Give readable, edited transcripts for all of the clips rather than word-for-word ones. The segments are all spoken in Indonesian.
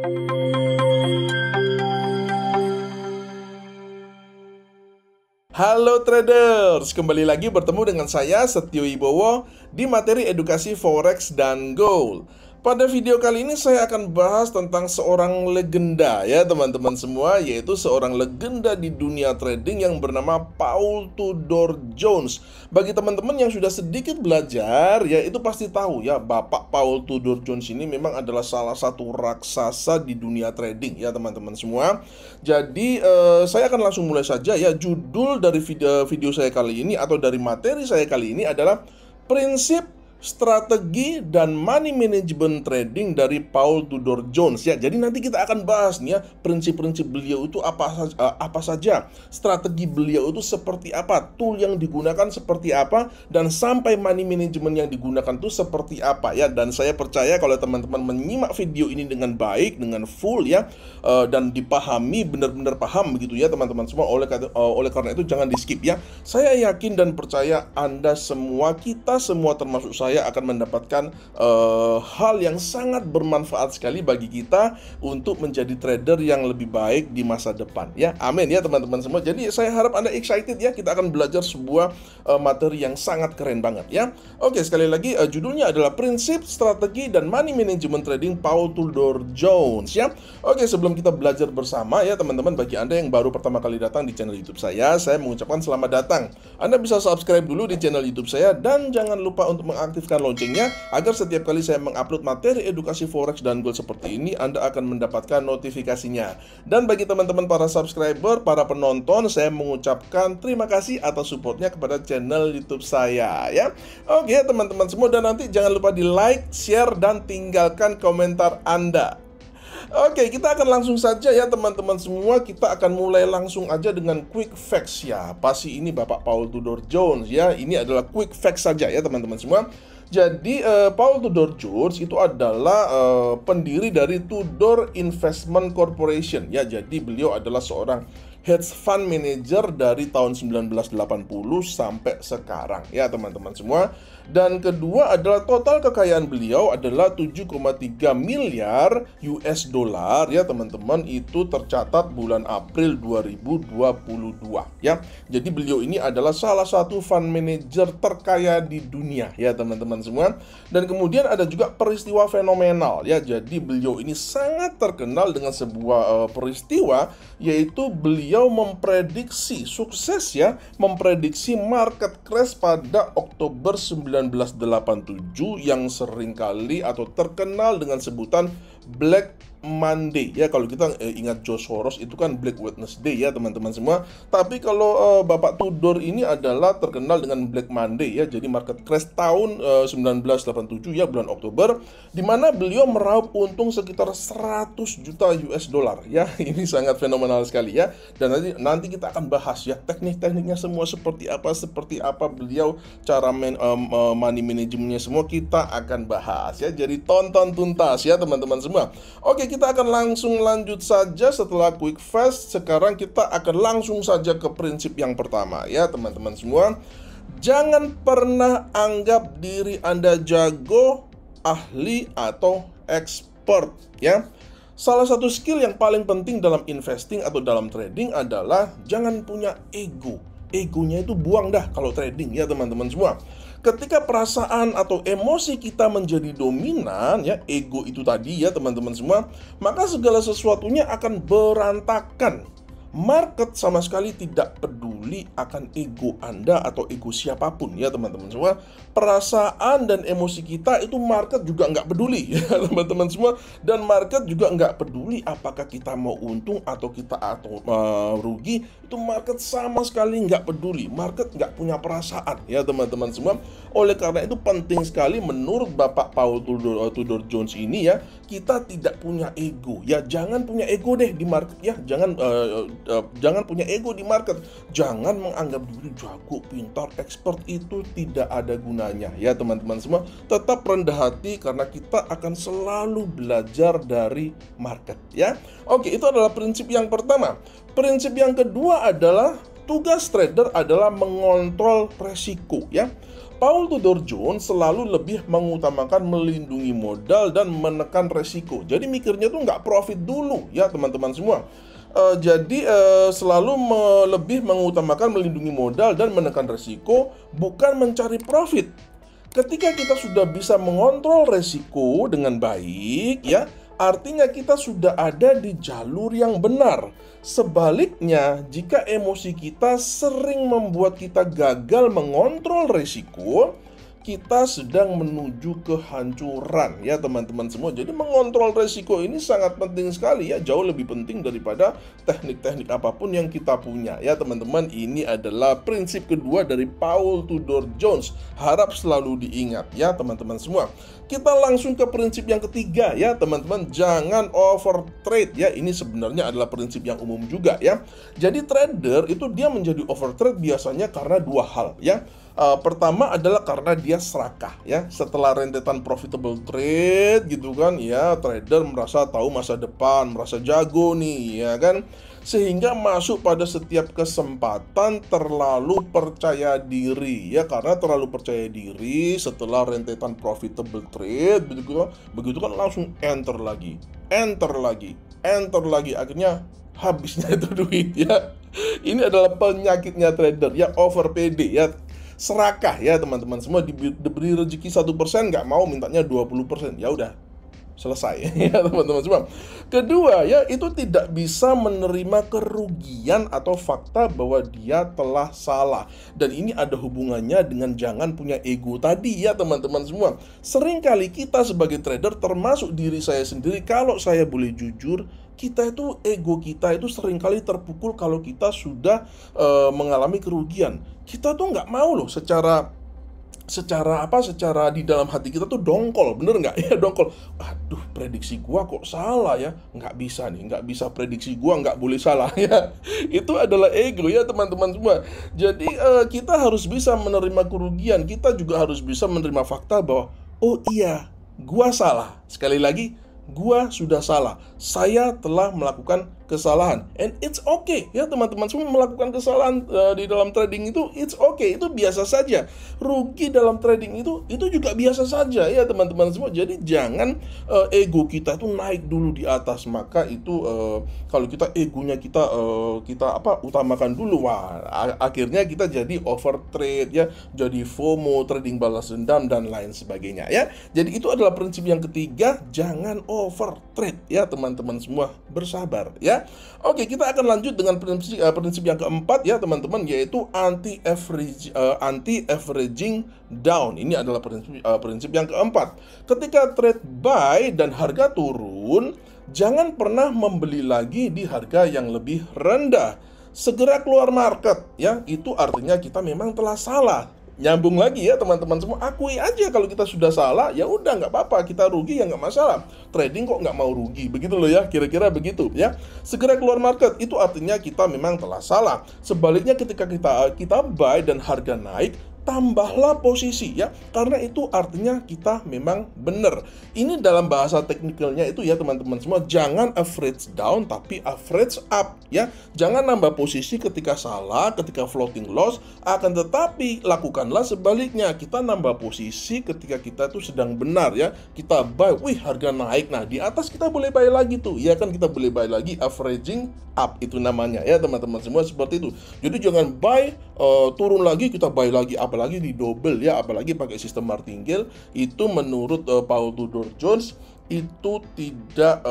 Halo traders, kembali lagi bertemu dengan saya Setio Wibowo di materi edukasi Forex dan Gold. Pada video kali ini saya akan bahas tentang seorang legenda ya teman-teman semua, yaitu seorang legenda di dunia trading yang bernama Paul Tudor Jones. Bagi teman-teman yang sudah sedikit belajar ya, itu pasti tahu ya, Bapak Paul Tudor Jones ini memang adalah salah satu raksasa di dunia trading ya teman-teman semua. Jadi saya akan langsung mulai saja ya. Judul dari video saya kali ini atau dari materi saya kali ini adalah Prinsip, Strategi, dan Money Management Trading dari Paul Tudor Jones ya. Jadi nanti kita akan bahas nih ya, prinsip-prinsip beliau itu apa saja, strategi beliau itu seperti apa, tool yang digunakan seperti apa, dan sampai money management yang digunakan itu seperti apa ya. Dan saya percaya kalau teman-teman menyimak video ini dengan baik, dengan full ya, dan dipahami, benar-benar paham begitu ya teman-teman semua. Oleh karena itu jangan di skip ya. Saya yakin dan percaya Anda semua, kita semua termasuk saya akan mendapatkan hal yang sangat bermanfaat sekali bagi kita untuk menjadi trader yang lebih baik di masa depan ya. Amin ya teman-teman semua. Jadi saya harap Anda excited ya. Kita akan belajar sebuah materi yang sangat keren banget ya. Oke, sekali lagi judulnya adalah Prinsip, Strategi, dan Money Management Trading Paul Tudor Jones ya. Oke, sebelum kita belajar bersama ya teman-teman, bagi Anda yang baru pertama kali datang di channel YouTube saya mengucapkan selamat datang. Anda bisa subscribe dulu di channel YouTube saya dan jangan lupa untuk mengaktifkan loncengnya agar setiap kali saya mengupload materi edukasi Forex dan Gold seperti ini, Anda akan mendapatkan notifikasinya. Dan bagi teman-teman para subscriber, para penonton, saya mengucapkan terima kasih atas supportnya kepada channel YouTube saya ya. Oke teman-teman semua, dan nanti jangan lupa di like, share, dan tinggalkan komentar Anda. Oke, kita akan langsung saja ya teman-teman semua. Kita akan mulai langsung aja dengan quick facts ya. Pasti ini Bapak Paul Tudor Jones ya. Ini adalah quick facts saja ya teman-teman semua. Jadi Paul Tudor Jones itu adalah pendiri dari Tudor Investment Corporation ya. Jadi beliau adalah seorang hedge fund manager dari tahun 1980 sampai sekarang ya teman-teman semua. Dan kedua adalah total kekayaan beliau adalah 7,3 miliar US dollar ya teman-teman. Itu tercatat bulan April 2022 ya. Jadi beliau ini adalah salah satu fund manager terkaya di dunia ya teman-teman semua. Dan kemudian ada juga peristiwa fenomenal ya. Jadi beliau ini sangat terkenal dengan sebuah peristiwa, yaitu beliau memprediksi sukses ya, memprediksi market crash pada Oktober 1987 yang seringkali atau terkenal dengan sebutan Black Monday ya. Kalau kita ingat George Soros itu kan Black Wednesday ya teman-teman semua. Tapi kalau Bapak Tudor ini adalah terkenal dengan Black Monday ya. Jadi market crash tahun 1987 ya, bulan Oktober, di mana beliau meraup untung sekitar 100 juta US dollar ya. Ini sangat fenomenal sekali ya. Dan nanti kita akan bahas ya teknik-tekniknya semua seperti apa beliau, cara money manajemennya semua kita akan bahas ya. Jadi tonton tuntas ya teman-teman semua. Oke, kita akan langsung lanjut saja setelah quick fast. Sekarang kita akan langsung saja ke prinsip yang pertama ya teman-teman semua. Jangan pernah anggap diri Anda jago, ahli, atau expert ya. Salah satu skill yang paling penting dalam investing atau dalam trading adalah jangan punya ego. Egonya itu buang dah kalau trading ya teman-teman semua. Ketika perasaan atau emosi kita menjadi dominan ya, ego itu tadi ya teman-teman semua, maka segala sesuatunya akan berantakan. Market sama sekali tidak peduli akan ego Anda atau ego siapapun ya teman-teman semua. Perasaan dan emosi kita itu market juga nggak peduli ya teman-teman semua. Dan market juga nggak peduli apakah kita mau untung atau rugi. Itu market sama sekali nggak peduli. Market nggak punya perasaan ya teman-teman semua. Oleh karena itu penting sekali menurut Bapak Paul Tudor Jones ini ya, kita tidak punya ego ya. Jangan punya ego deh di market ya. Jangan punya ego di market. Jangan menganggap diri jago, pintar, expert, itu tidak ada gunanya ya teman-teman semua. Tetap rendah hati karena kita akan selalu belajar dari market ya. Oke, itu adalah prinsip yang pertama. Prinsip yang kedua adalah tugas trader adalah mengontrol resiko ya. Paul Tudor Jones selalu lebih mengutamakan melindungi modal dan menekan resiko. Jadi mikirnya tuh nggak profit dulu ya teman-teman semua. Selalu lebih mengutamakan melindungi modal dan menekan resiko, bukan mencari profit. Ketika kita sudah bisa mengontrol resiko dengan baik ya, artinya kita sudah ada di jalur yang benar. Sebaliknya, jika emosi kita sering membuat kita gagal mengontrol resiko, kita sedang menuju kehancuran ya teman-teman semua. Jadi mengontrol resiko ini sangat penting sekali ya, jauh lebih penting daripada teknik-teknik apapun yang kita punya ya teman-teman. Ini adalah prinsip kedua dari Paul Tudor Jones. Harap selalu diingat ya teman-teman semua. Kita langsung ke prinsip yang ketiga ya teman-teman. Jangan over trade ya. Ini sebenarnya adalah prinsip yang umum juga ya. Jadi trader itu dia menjadi over trade biasanya karena dua hal ya. Pertama adalah karena dia serakah ya. Setelah rentetan profitable trade gitu kan ya, trader merasa tahu masa depan, merasa jago nih ya kan, sehingga masuk pada setiap kesempatan terlalu percaya diri ya. Karena terlalu percaya diri setelah rentetan profitable trade begitu kan langsung enter lagi, akhirnya habisnya itu duit ya. Ini adalah penyakitnya trader ya, over PD ya. Serakah ya teman-teman semua, diberi rezeki 1% nggak mau, mintanya 20%, ya udah selesai ya teman-teman semua. Kedua ya, itu tidak bisa menerima kerugian atau fakta bahwa dia telah salah. Dan ini ada hubungannya dengan jangan punya ego tadi ya teman-teman semua. Seringkali kita sebagai trader, termasuk diri saya sendiri, kalau saya boleh jujur, ego kita itu seringkali terpukul kalau kita sudah mengalami kerugian. Kita tuh nggak mau loh secara di dalam hati kita tuh dongkol, bener nggak ya, dongkol. Aduh, prediksi gua kok salah ya, nggak bisa prediksi gua, nggak boleh salah ya. Itu adalah ego ya teman-teman semua. Jadi kita harus bisa menerima kerugian, kita juga harus bisa menerima fakta bahwa oh iya, gua salah. Sekali lagi, gua sudah salah. Saya telah melakukan kesalahan. And it's okay ya teman-teman semua, melakukan kesalahan di dalam trading itu it's okay, itu biasa saja. Rugi dalam trading itu juga biasa saja ya teman-teman semua. Jadi jangan ego kita itu naik dulu di atas. Maka itu kalau kita egonya kita utamakan dulu, wah akhirnya kita jadi over trade ya, jadi FOMO, trading balas dendam dan lain sebagainya ya. Jadi itu adalah prinsip yang ketiga, jangan over trade ya teman-teman semua, bersabar ya. Oke, kita akan lanjut dengan prinsip yang keempat ya teman-teman, yaitu anti averaging down. Ini adalah prinsip yang keempat. Ketika trade buy dan harga turun, jangan pernah membeli lagi di harga yang lebih rendah. Segera keluar market ya, itu artinya kita memang telah salah. Nyambung lagi ya teman-teman semua, akui aja kalau kita sudah salah, ya udah nggak apa-apa, kita rugi ya nggak masalah. Trading kok nggak mau rugi, begitu loh ya, kira-kira begitu ya. Segera keluar market, itu artinya kita memang telah salah. Sebaliknya ketika kita buy dan harga naik, tambahlah posisi ya, karena itu artinya kita memang benar. Ini dalam bahasa teknikalnya itu ya teman-teman semua, jangan average down tapi average up ya. Jangan nambah posisi ketika salah, ketika floating loss, akan tetapi lakukanlah sebaliknya, kita nambah posisi ketika kita tuh sedang benar ya. Kita buy, wih harga naik, nah di atas kita boleh buy lagi tuh ya kan, kita boleh buy lagi, averaging up itu namanya ya teman-teman semua, seperti itu. Jadi jangan buy turun lagi kita buy lagi, apalagi di double ya, apalagi pakai sistem martingale. Itu menurut Paul Tudor Jones itu tidak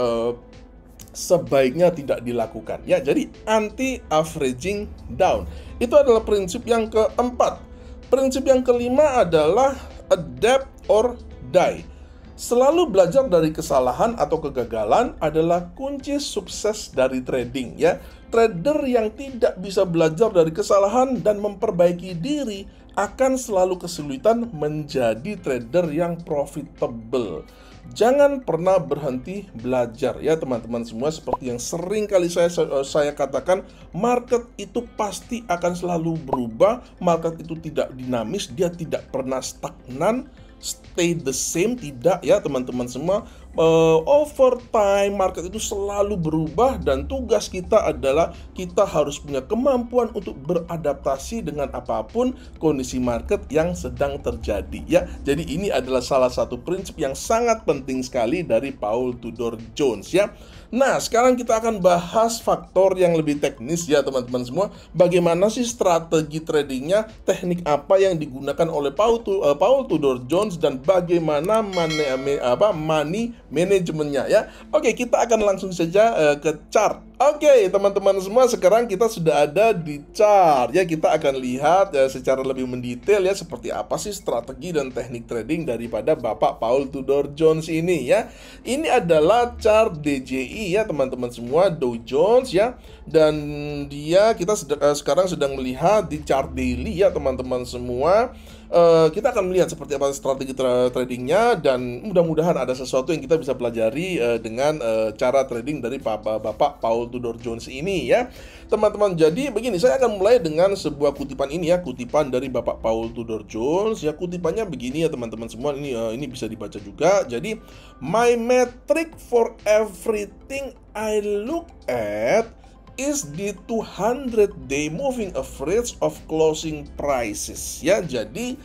sebaiknya tidak dilakukan ya. Jadi anti averaging down itu adalah prinsip yang keempat. Prinsip yang kelima adalah adapt or die. Selalu belajar dari kesalahan atau kegagalan adalah kunci sukses dari trading ya. Trader yang tidak bisa belajar dari kesalahan dan memperbaiki diri akan selalu kesulitan menjadi trader yang profitable. Jangan pernah berhenti belajar ya teman-teman semua. Seperti yang sering kali saya katakan, market itu pasti akan selalu berubah. Market itu tidak dinamis, dia tidak pernah stagnan, stay the same, tidak ya teman-teman semua. over time market itu selalu berubah, dan tugas kita adalah kita harus punya kemampuan untuk beradaptasi dengan apapun kondisi market yang sedang terjadi ya. Jadi ini adalah salah satu prinsip yang sangat penting sekali dari Paul Tudor Jones ya. Nah, sekarang kita akan bahas faktor yang lebih teknis ya teman-teman semua. Bagaimana sih strategi tradingnya, teknik apa yang digunakan oleh Paul Tudor Jones, dan bagaimana money manajemennya ya. Oke, kita akan langsung saja ke chart. Oke, teman-teman semua, sekarang kita sudah ada di chart ya. Kita akan lihat secara lebih mendetail ya seperti apa sih strategi dan teknik trading daripada Bapak Paul Tudor Jones ini ya. Ini adalah chart DJI ya teman-teman semua, Dow Jones ya. Dan kita sekarang sedang melihat di chart daily ya teman-teman semua. Kita akan melihat seperti apa strategi tradingnya, dan mudah-mudahan ada sesuatu yang kita bisa pelajari dengan cara trading dari Bapak Paul Tudor Jones ini ya teman-teman. Jadi begini, saya akan mulai dengan sebuah kutipan ini ya, kutipan dari Bapak Paul Tudor Jones ya. Kutipannya begini ya teman-teman semua, ini bisa dibaca juga. Jadi, my metric for everything I look at is the 200-day moving average of closing prices ya. Jadi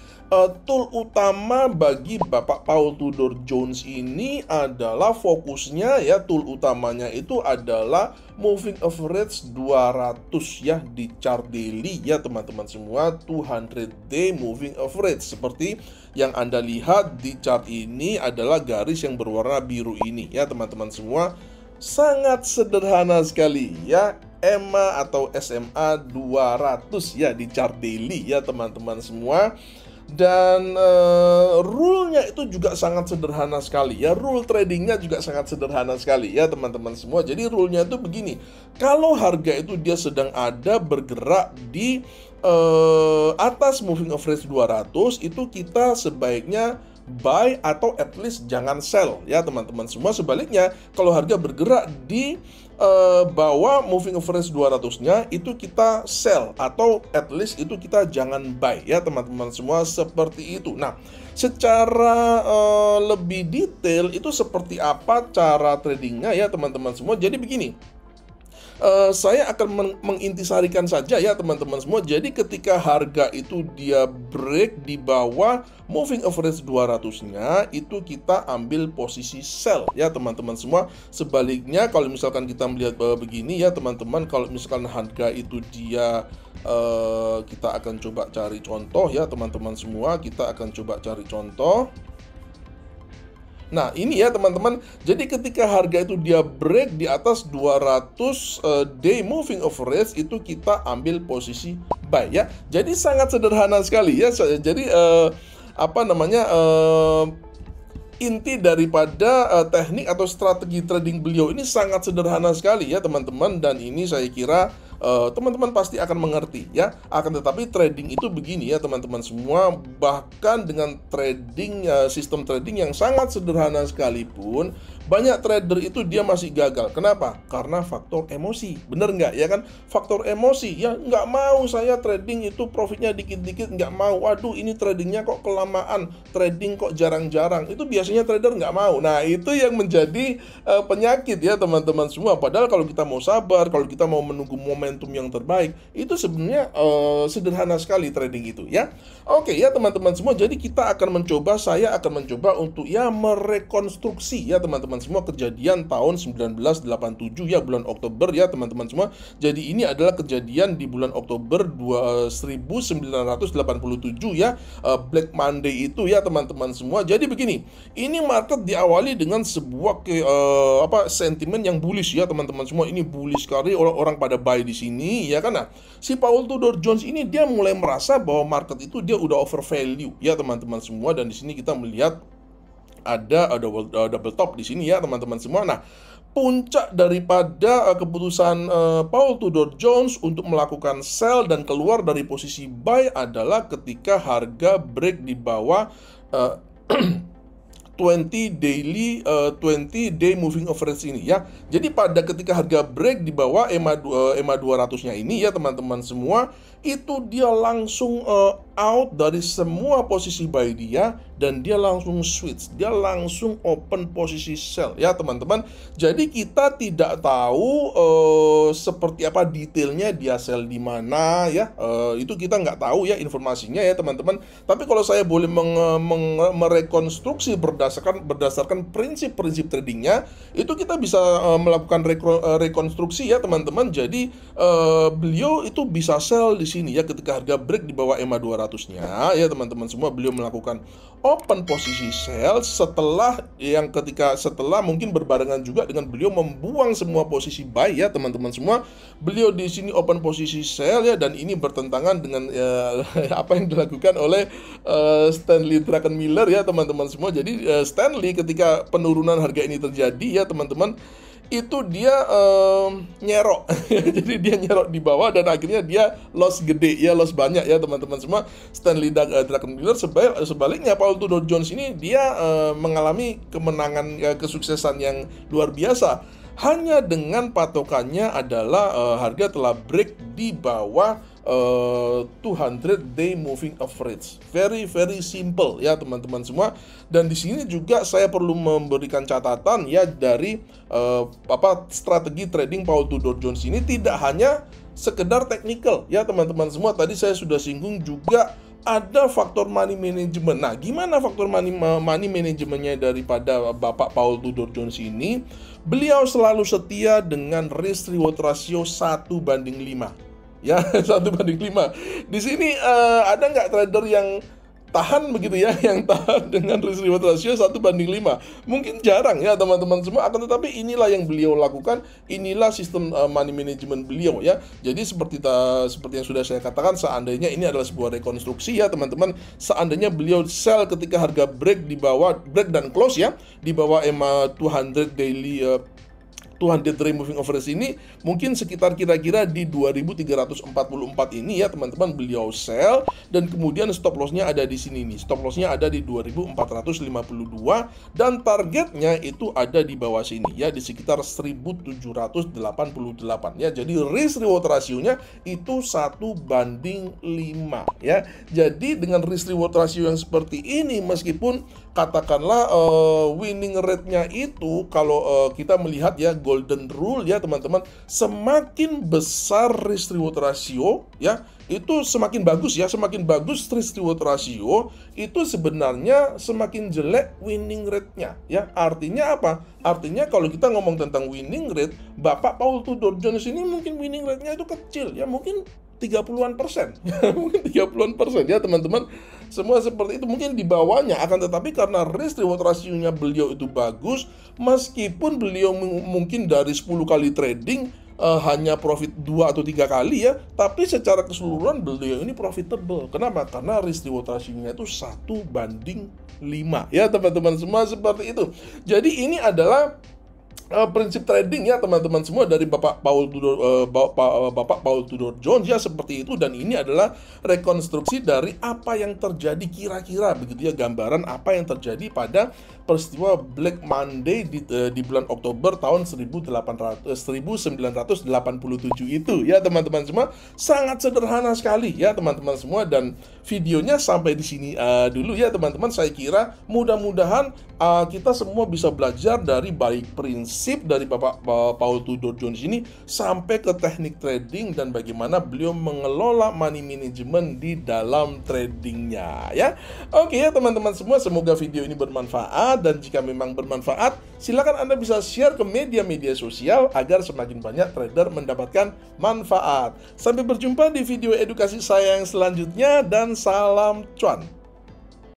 tool utama bagi Bapak Paul Tudor Jones ini adalah fokusnya ya, tool utamanya itu adalah moving average 200 ya di chart daily ya teman-teman semua, 200-day moving average. Seperti yang Anda lihat di chart ini adalah garis yang berwarna biru ini ya teman-teman semua. Sangat sederhana sekali ya, EMA atau SMA 200 ya di chart daily ya teman-teman semua. Dan rule-nya itu juga sangat sederhana sekali ya, rule tradingnya juga sangat sederhana sekali ya teman-teman semua. Jadi rule-nya itu begini, kalau harga itu dia sedang ada bergerak di atas moving average 200, itu kita sebaiknya buy atau at least jangan sell ya teman-teman semua. Sebaliknya, kalau harga bergerak di bawah moving average 200-nya, itu kita sell atau at least itu kita jangan buy ya teman-teman semua, seperti itu. Nah, secara lebih detail itu seperti apa cara tradingnya ya teman-teman semua. Jadi begini, saya akan mengintisarikan saja ya teman-teman semua. Jadi ketika harga itu dia break di bawah moving average 200-nya, itu kita ambil posisi sell ya teman-teman semua. Sebaliknya, kalau misalkan kita melihat begini ya teman-teman, kalau misalkan harga itu dia kita akan coba cari contoh ya teman-teman semua. Kita akan coba cari contoh. Nah, ini ya teman-teman. Jadi ketika harga itu dia break di atas 200 day moving average, itu kita ambil posisi buy ya. Jadi sangat sederhana sekali ya. Jadi inti daripada teknik atau strategi trading beliau ini sangat sederhana sekali ya teman-teman. Dan ini saya kira teman-teman pasti akan mengerti ya. Akan tetapi trading itu begini ya teman-teman semua. Bahkan dengan trading sistem trading yang sangat sederhana sekalipun, banyak trader itu dia masih gagal. Kenapa? Karena faktor emosi. Bener nggak ya kan? Faktor emosi ya, nggak mau saya trading itu profitnya dikit-dikit, nggak mau. Waduh, ini tradingnya kok kelamaan, trading kok jarang-jarang. Itu biasanya trader nggak mau. Nah, itu yang menjadi penyakit ya teman-teman semua. Padahal kalau kita mau sabar, kalau kita mau menunggu momentum yang terbaik, itu sebenarnya sederhana sekali trading itu ya. Oke ya teman-teman semua. Jadi saya akan mencoba untuk ya merekonstruksi ya teman-teman semua kejadian tahun 1987 ya, bulan Oktober ya teman-teman semua. Jadi ini adalah kejadian di bulan Oktober 1987 ya, Black Monday itu ya teman-teman semua. Jadi begini, ini market diawali dengan sebuah sentimen yang bullish ya teman-teman semua. Ini bullish sekali, orang-orang pada buy di sini ya kan. Nah, si Paul Tudor Jones ini dia mulai merasa bahwa market itu dia udah over value ya teman-teman semua. Dan di sini kita melihat ada double top di sini ya teman-teman semua. Nah, puncak daripada keputusan Paul Tudor Jones untuk melakukan sell dan keluar dari posisi buy adalah ketika harga break di bawah 20 day moving average ini ya. Jadi ketika harga break di bawah EMA 200-nya ini ya teman-teman semua, itu dia langsung out dari semua posisi buy dia, dan dia langsung switch, dia langsung open posisi sell ya teman-teman. Jadi kita tidak tahu seperti apa detailnya dia sell di mana ya, itu kita nggak tahu ya informasinya ya teman-teman. Tapi kalau saya boleh merekonstruksi berdasarkan prinsip-prinsip tradingnya, itu kita bisa melakukan rekonstruksi ya teman-teman. Jadi beliau itu bisa sell di sini ya ketika harga break di bawah EMA 200-nya ya teman-teman semua. Beliau melakukan open posisi sell setelah mungkin berbarengan juga dengan beliau membuang semua posisi buy ya teman-teman semua. Beliau di sini open posisi sell ya, dan ini bertentangan dengan apa yang dilakukan oleh Stanley Druckenmiller ya teman-teman semua. Jadi Stanley ketika penurunan harga ini terjadi ya teman-teman, itu dia nyerok jadi dia nyerok di bawah dan akhirnya dia loss gede ya, loss banyak ya teman-teman semua. Stanley Druckenmiller sebaliknya, Paul Tudor Jones ini dia mengalami kemenangan, kesuksesan yang luar biasa hanya dengan patokannya adalah harga telah break di bawah 200 day moving average. Very simple ya teman-teman semua. Dan di sini juga saya perlu memberikan catatan ya dari strategi trading Paul Tudor Jones ini tidak hanya sekedar technical ya teman-teman semua. Tadi saya sudah singgung juga ada faktor money management. Nah, gimana faktor money managementnya daripada Bapak Paul Tudor Jones ini? Beliau selalu setia dengan risk reward ratio 1:5. Ya, 1:5. Di sini ada nggak trader yang tahan begitu ya, yang tahan dengan risk reward ratio 1:5? Mungkin jarang ya teman-teman semua, akan tetapi inilah yang beliau lakukan, inilah sistem money management beliau ya. Jadi seperti yang sudah saya katakan, seandainya ini adalah sebuah rekonstruksi ya teman-teman, seandainya beliau sell ketika harga break di bawah, break dan close ya, di bawah EMA 200 daily 200 day moving average ini, mungkin sekitar kira-kira di 2344 ini ya teman-teman beliau sell, dan kemudian stop lossnya ada di sini nih, stop lossnya ada di 2452 dan targetnya itu ada di bawah sini ya, di sekitar 1788 ya. Jadi risk reward rasionya itu 1:5 ya. Jadi dengan risk reward ratio yang seperti ini, meskipun katakanlah winning rate-nya itu kalau kita melihat ya golden rule ya teman-teman, semakin besar risk reward ratio ya, itu semakin bagus ya, semakin bagus risk reward ratio itu sebenarnya semakin jelek winning rate-nya ya. Artinya apa? Artinya kalau kita ngomong tentang winning rate, Bapak Paul Tudor Jones ini mungkin winning rate-nya itu kecil ya, mungkin 30-an%. Mungkin 30-an% ya teman-teman. Semua seperti itu, mungkin di bawahnya. Akan tetapi karena risk reward rasionya beliau itu bagus, meskipun beliau mungkin dari 10 kali trading hanya profit 2 atau 3 kali ya, tapi secara keseluruhan beliau ini profitable. Kenapa? Karena risk reward rasionya itu 1:5 ya teman-teman semua, seperti itu. Jadi ini adalah prinsip trading ya teman-teman semua dari Bapak Paul Tudor Jones ya, seperti itu. Dan ini adalah rekonstruksi dari apa yang terjadi kira-kira begitu ya, gambaran apa yang terjadi pada peristiwa Black Monday di bulan Oktober tahun 1987 itu ya teman-teman semua. Sangat sederhana sekali ya teman-teman semua, dan videonya sampai di sini dulu ya teman-teman. Saya kira mudah-mudahan kita semua bisa belajar dari baik prinsip dari Bapak Paul Tudor Jones ini sampai ke teknik trading dan bagaimana beliau mengelola money management di dalam tradingnya ya. Oke ya teman-teman semua, semoga video ini bermanfaat, dan jika memang bermanfaat silakan Anda bisa share ke media-media sosial agar semakin banyak trader mendapatkan manfaat. Sampai berjumpa di video edukasi saya yang selanjutnya, dan salam cuan.